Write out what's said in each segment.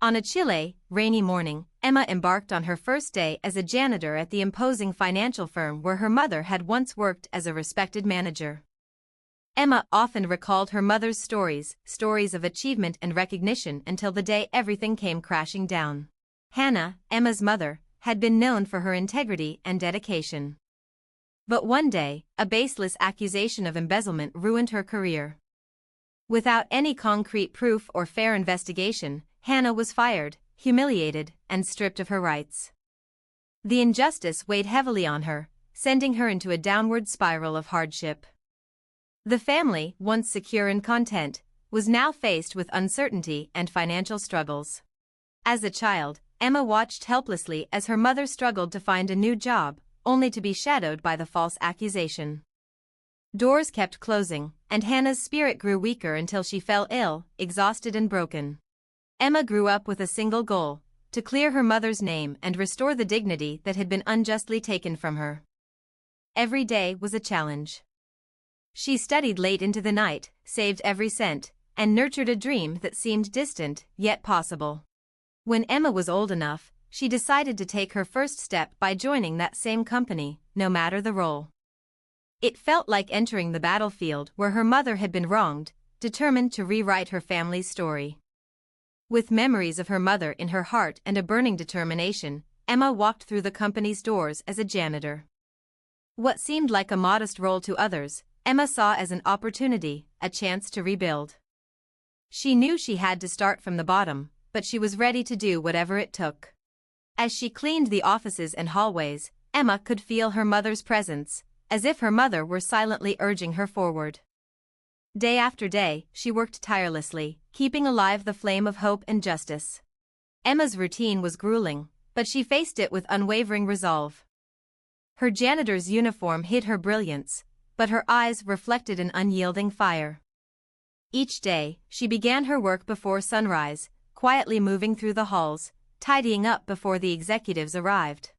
On a chilly, rainy morning, Emma embarked on her first day as a janitor at the imposing financial firm where her mother had once worked as a respected manager. Emma often recalled her mother's stories of achievement and recognition until the day everything came crashing down. Hannah, Emma's mother, had been known for her integrity and dedication. But one day, a baseless accusation of embezzlement ruined her career. Without any concrete proof or fair investigation, Hannah was fired, humiliated, and stripped of her rights. The injustice weighed heavily on her, sending her into a downward spiral of hardship. The family, once secure and content, was now faced with uncertainty and financial struggles. As a child, Emma watched helplessly as her mother struggled to find a new job, only to be shadowed by the false accusation. Doors kept closing, and Hannah's spirit grew weaker until she fell ill, exhausted and broken. Emma grew up with a single goal: to clear her mother's name and restore the dignity that had been unjustly taken from her. Every day was a challenge. She studied late into the night, saved every cent, and nurtured a dream that seemed distant, yet possible. When Emma was old enough, she decided to take her first step by joining that same company, no matter the role. It felt like entering the battlefield where her mother had been wronged, determined to rewrite her family's story. With memories of her mother in her heart and a burning determination, Emma walked through the company's doors as a janitor. What seemed like a modest role to others, Emma saw as an opportunity, a chance to rebuild. She knew she had to start from the bottom, but she was ready to do whatever it took. As she cleaned the offices and hallways, Emma could feel her mother's presence, as if her mother were silently urging her forward. Day after day, she worked tirelessly, keeping alive the flame of hope and justice. Emma's routine was grueling, but she faced it with unwavering resolve. Her janitor's uniform hid her brilliance, but her eyes reflected an unyielding fire. Each day, she began her work before sunrise, quietly moving through the halls, tidying up before the executives arrived.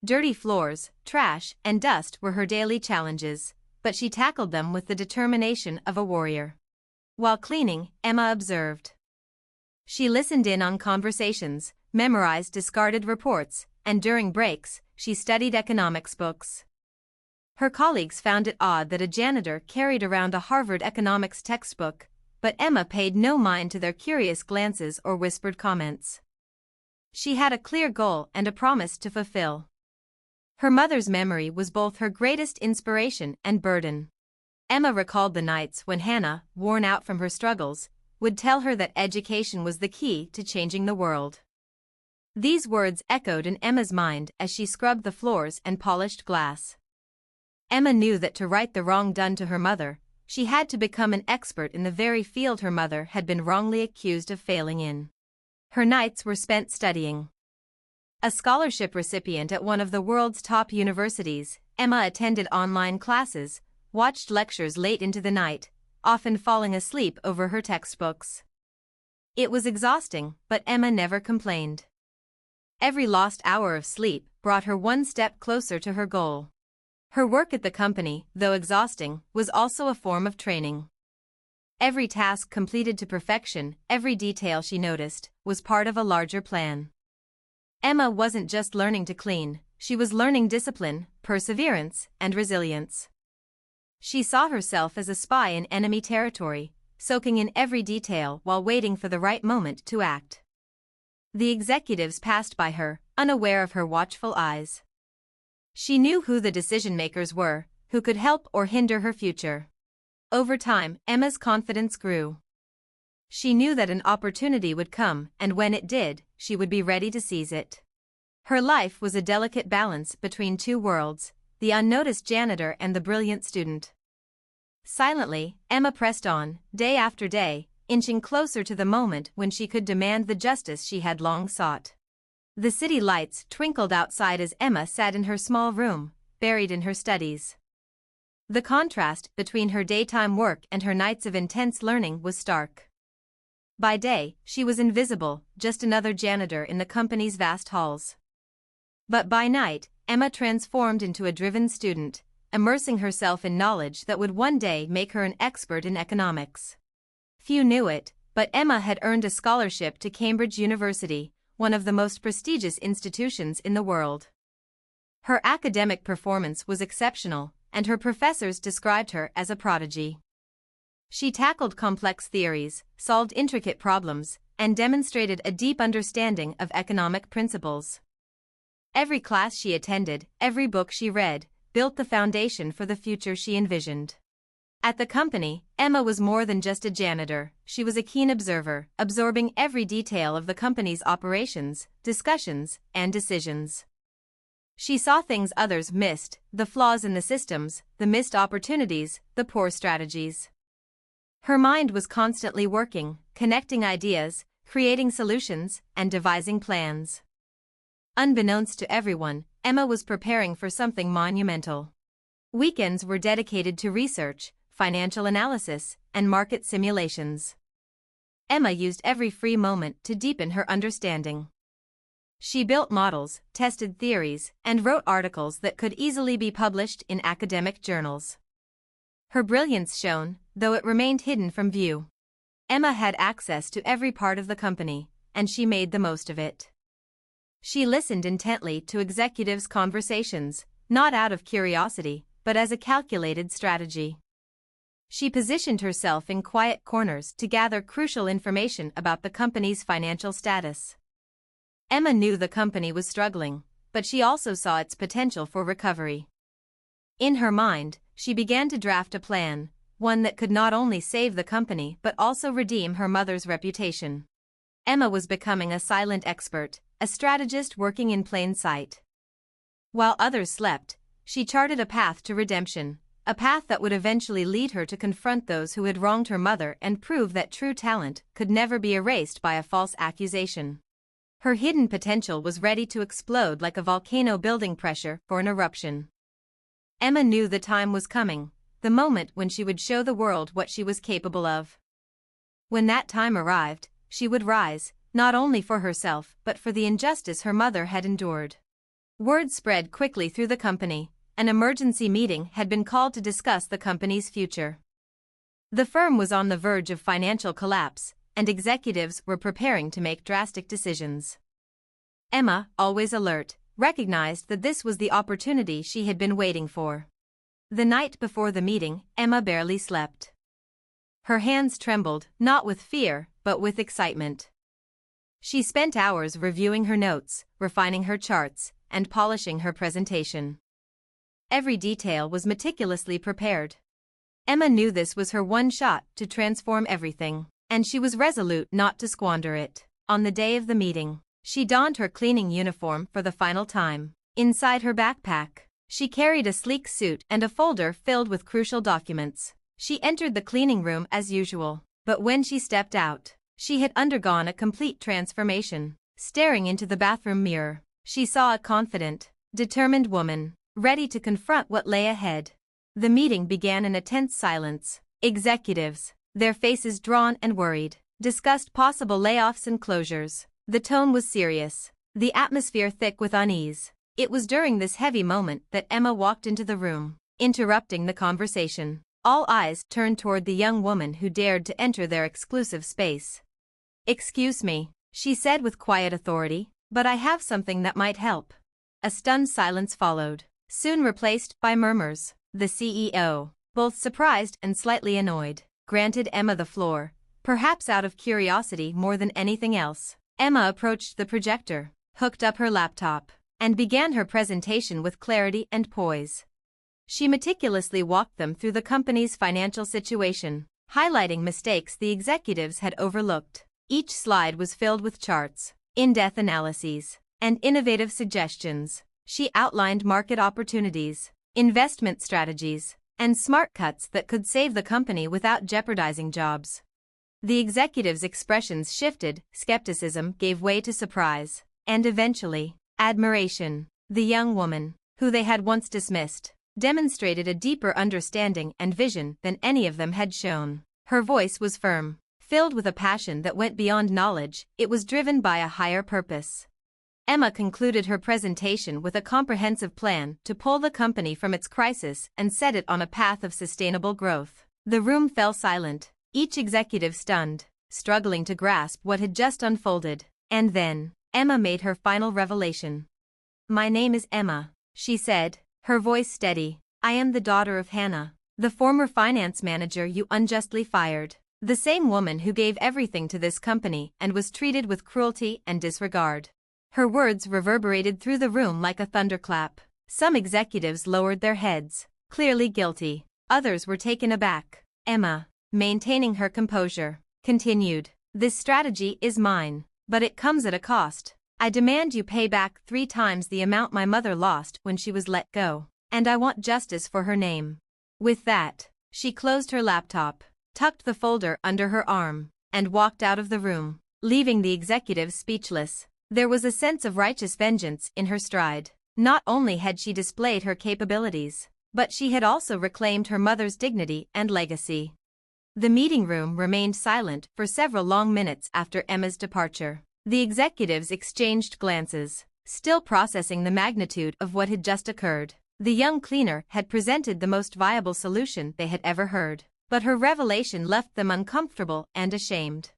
Dirty floors, trash, and dust were her daily challenges, but she tackled them with the determination of a warrior. While cleaning, Emma observed. She listened in on conversations, memorized discarded reports, and during breaks, she studied economics books. Her colleagues found it odd that a janitor carried around a Harvard economics textbook, but Emma paid no mind to their curious glances or whispered comments. She had a clear goal and a promise to fulfill. Her mother's memory was both her greatest inspiration and burden. Emma recalled the nights when Hannah, worn out from her struggles, would tell her that education was the key to changing the world. These words echoed in Emma's mind as she scrubbed the floors and polished glass. Emma knew that to right the wrong done to her mother, she had to become an expert in the very field her mother had been wrongly accused of failing in. Her nights were spent studying. A scholarship recipient at one of the world's top universities, Emma attended online classes, watched lectures late into the night, often falling asleep over her textbooks. It was exhausting, but Emma never complained. Every lost hour of sleep brought her one step closer to her goal. Her work at the company, though exhausting, was also a form of training. Every task completed to perfection, every detail she noticed, was part of a larger plan. Emma wasn't just learning to clean, she was learning discipline, perseverance, and resilience. She saw herself as a spy in enemy territory, soaking in every detail while waiting for the right moment to act. The executives passed by her, unaware of her watchful eyes. She knew who the decision-makers were, who could help or hinder her future. Over time, Emma's confidence grew. She knew that an opportunity would come, and when it did, she would be ready to seize it. Her life was a delicate balance between two worlds, the unnoticed janitor and the brilliant student. Silently, Emma pressed on, day after day, inching closer to the moment when she could demand the justice she had long sought. The city lights twinkled outside as Emma sat in her small room, buried in her studies. The contrast between her daytime work and her nights of intense learning was stark. By day, she was invisible, just another janitor in the company's vast halls. But by night, Emma transformed into a driven student, immersing herself in knowledge that would one day make her an expert in economics. Few knew it, but Emma had earned a scholarship to Cambridge University, one of the most prestigious institutions in the world. Her academic performance was exceptional, and her professors described her as a prodigy. She tackled complex theories, solved intricate problems, and demonstrated a deep understanding of economic principles. Every class she attended, every book she read, built the foundation for the future she envisioned. At the company, Emma was more than just a janitor. She was a keen observer, absorbing every detail of the company's operations, discussions, and decisions. She saw things others missed, the flaws in the systems, the missed opportunities, the poor strategies. Her mind was constantly working, connecting ideas, creating solutions, and devising plans. Unbeknownst to everyone, Emma was preparing for something monumental. Weekends were dedicated to research, financial analysis, and market simulations. Emma used every free moment to deepen her understanding. She built models, tested theories, and wrote articles that could easily be published in academic journals. Her brilliance shone, though it remained hidden from view. Emma had access to every part of the company, and she made the most of it. She listened intently to executives' conversations, not out of curiosity, but as a calculated strategy. She positioned herself in quiet corners to gather crucial information about the company's financial status. Emma knew the company was struggling, but she also saw its potential for recovery. In her mind, she began to draft a plan, one that could not only save the company but also redeem her mother's reputation. Emma was becoming a silent expert, a strategist working in plain sight. While others slept, she charted a path to redemption, a path that would eventually lead her to confront those who had wronged her mother and prove that true talent could never be erased by a false accusation. Her hidden potential was ready to explode like a volcano building pressure for an eruption. Emma knew the time was coming, the moment when she would show the world what she was capable of. When that time arrived, she would rise, not only for herself but for the injustice her mother had endured. Word spread quickly through the company. An emergency meeting had been called to discuss the company's future. The firm was on the verge of financial collapse, and executives were preparing to make drastic decisions. Emma, always alert, recognized that this was the opportunity she had been waiting for. The night before the meeting, Emma barely slept. Her hands trembled, not with fear, but with excitement. She spent hours reviewing her notes, refining her charts, and polishing her presentation. Every detail was meticulously prepared. Emma knew this was her one shot to transform everything, and she was resolute not to squander it. On the day of the meeting, she donned her cleaning uniform for the final time. Inside her backpack, she carried a sleek suit and a folder filled with crucial documents. She entered the cleaning room as usual, but when she stepped out, she had undergone a complete transformation. Staring into the bathroom mirror, she saw a confident, determined woman, ready to confront what lay ahead. The meeting began in a tense silence. Executives, their faces drawn and worried, discussed possible layoffs and closures. The tone was serious, the atmosphere thick with unease. It was during this heavy moment that Emma walked into the room, interrupting the conversation. All eyes turned toward the young woman who dared to enter their exclusive space. "Excuse me," she said with quiet authority, "but I have something that might help." A stunned silence followed, soon replaced by murmurs. The CEO, both surprised and slightly annoyed, granted Emma the floor, perhaps out of curiosity more than anything else. Emma approached the projector, hooked up her laptop, and began her presentation with clarity and poise. She meticulously walked them through the company's financial situation, highlighting mistakes the executives had overlooked. Each slide was filled with charts, in-depth analyses, and innovative suggestions. She outlined market opportunities, investment strategies, and smart cuts that could save the company without jeopardizing jobs. The executives' expressions shifted, skepticism gave way to surprise, and eventually, admiration. The young woman, who they had once dismissed, demonstrated a deeper understanding and vision than any of them had shown. Her voice was firm, filled with a passion that went beyond knowledge. It was driven by a higher purpose. Emma concluded her presentation with a comprehensive plan to pull the company from its crisis and set it on a path of sustainable growth. The room fell silent, each executive stunned, struggling to grasp what had just unfolded. And then, Emma made her final revelation. "My name is Emma," she said, her voice steady. "I am the daughter of Hannah, the former finance manager you unjustly fired. The same woman who gave everything to this company and was treated with cruelty and disregard." Her words reverberated through the room like a thunderclap. Some executives lowered their heads, clearly guilty. Others were taken aback. Emma, maintaining her composure, continued, "This strategy is mine, but it comes at a cost. I demand you pay back 3 times the amount my mother lost when she was let go, and I want justice for her name." With that, she closed her laptop, tucked the folder under her arm, and walked out of the room, leaving the executives speechless. There was a sense of righteous vengeance in her stride. Not only had she displayed her capabilities, but she had also reclaimed her mother's dignity and legacy. The meeting room remained silent for several long minutes after Emma's departure. The executives exchanged glances, still processing the magnitude of what had just occurred. The young cleaner had presented the most viable solution they had ever heard, but her revelation left them uncomfortable and ashamed.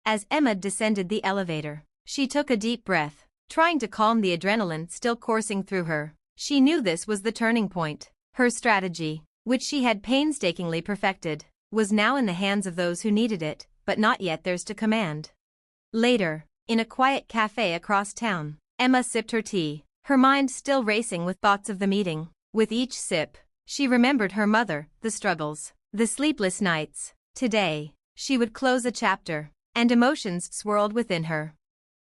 As Emma descended the elevator, she took a deep breath, trying to calm the adrenaline still coursing through her. She knew this was the turning point. Her strategy, which she had painstakingly perfected, was now in the hands of those who needed it, but not yet theirs to command. Later, in a quiet cafe across town, Emma sipped her tea, her mind still racing with thoughts of the meeting. With each sip, she remembered her mother, the struggles, the sleepless nights. Today, she would close a chapter, and emotions swirled within her.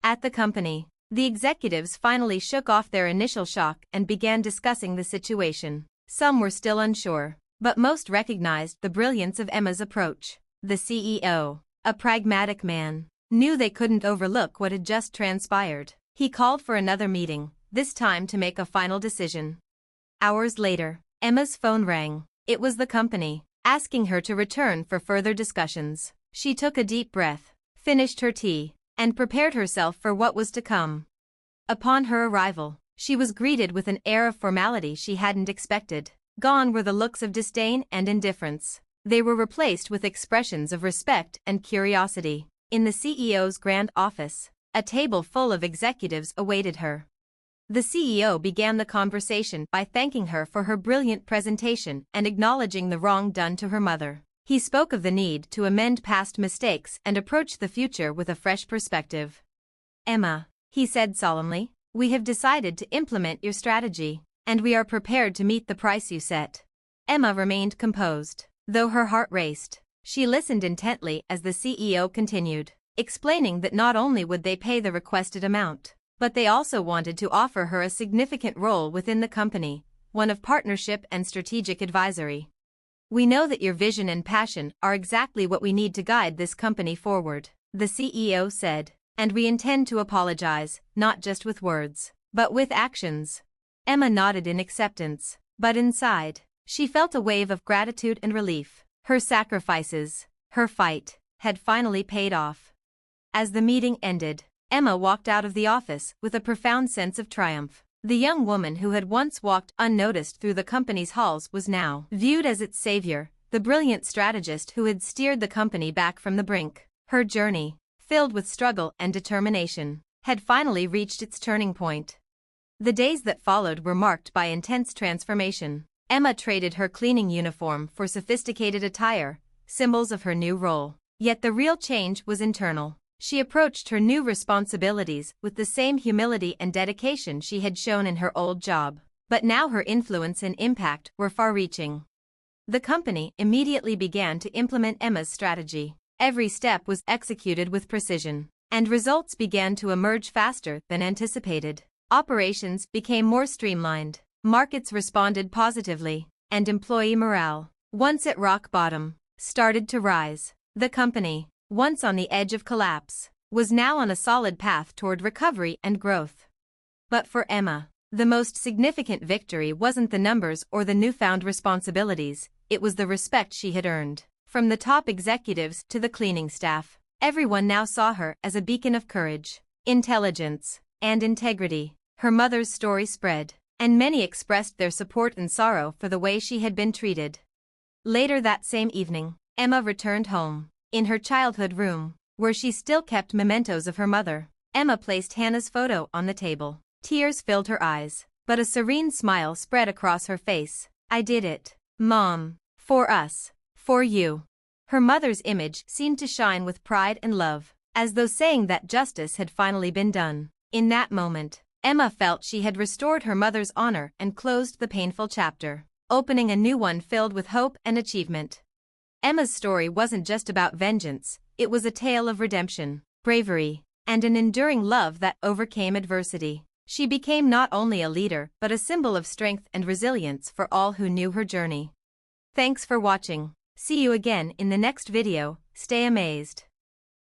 At the company, the executives finally shook off their initial shock and began discussing the situation. Some were still unsure, but most recognized the brilliance of Emma's approach. The CEO, a pragmatic man, knew they couldn't overlook what had just transpired. He called for another meeting, this time to make a final decision. Hours later, Emma's phone rang. It was the company, asking her to return for further discussions. She took a deep breath, finished her tea, and prepared herself for what was to come. Upon her arrival, she was greeted with an air of formality she hadn't expected. Gone were the looks of disdain and indifference. They were replaced with expressions of respect and curiosity. In the CEO's grand office, a table full of executives awaited her. The CEO began the conversation by thanking her for her brilliant presentation and acknowledging the wrong done to her mother. He spoke of the need to amend past mistakes and approach the future with a fresh perspective. "Emma," he said solemnly, "we have decided to implement your strategy, and we are prepared to meet the price you set." Emma remained composed, though her heart raced. She listened intently as the CEO continued, explaining that not only would they pay the requested amount, but they also wanted to offer her a significant role within the company, one of partnership and strategic advisory. "We know that your vision and passion are exactly what we need to guide this company forward," the CEO said, "and we intend to apologize, not just with words, but with actions." Emma nodded in acceptance, but inside, she felt a wave of gratitude and relief. Her sacrifices, her fight, had finally paid off. As the meeting ended, Emma walked out of the office with a profound sense of triumph. The young woman who had once walked unnoticed through the company's halls was now viewed as its savior, the brilliant strategist who had steered the company back from the brink. Her journey, filled with struggle and determination, had finally reached its turning point. The days that followed were marked by intense transformation. Emma traded her cleaning uniform for sophisticated attire, symbols of her new role. Yet the real change was internal. She approached her new responsibilities with the same humility and dedication she had shown in her old job. But now her influence and impact were far-reaching. The company immediately began to implement Emma's strategy. Every step was executed with precision, and results began to emerge faster than anticipated. Operations became more streamlined, markets responded positively, and employee morale, once at rock bottom, started to rise. The company, once on the edge of collapse, was now on a solid path toward recovery and growth. But for Emma, the most significant victory wasn't the numbers or the newfound responsibilities, it was the respect she had earned. From the top executives to the cleaning staff, everyone now saw her as a beacon of courage, intelligence, and integrity. Her mother's story spread, and many expressed their support and sorrow for the way she had been treated. Later that same evening, Emma returned home. In her childhood room, where she still kept mementos of her mother. Emma placed Hannah's photo on the table. Tears filled her eyes, but a serene smile spread across her face. "I did it, Mom. For us. For you." Her mother's image seemed to shine with pride and love, as though saying that justice had finally been done. In that moment, Emma felt she had restored her mother's honor and closed the painful chapter, opening a new one filled with hope and achievement. Emma's story wasn't just about vengeance, it was a tale of redemption, bravery, and an enduring love that overcame adversity. She became not only a leader but a symbol of strength and resilience for all who knew her journey. Thanks for watching. See you again in the next video. Stay amazed.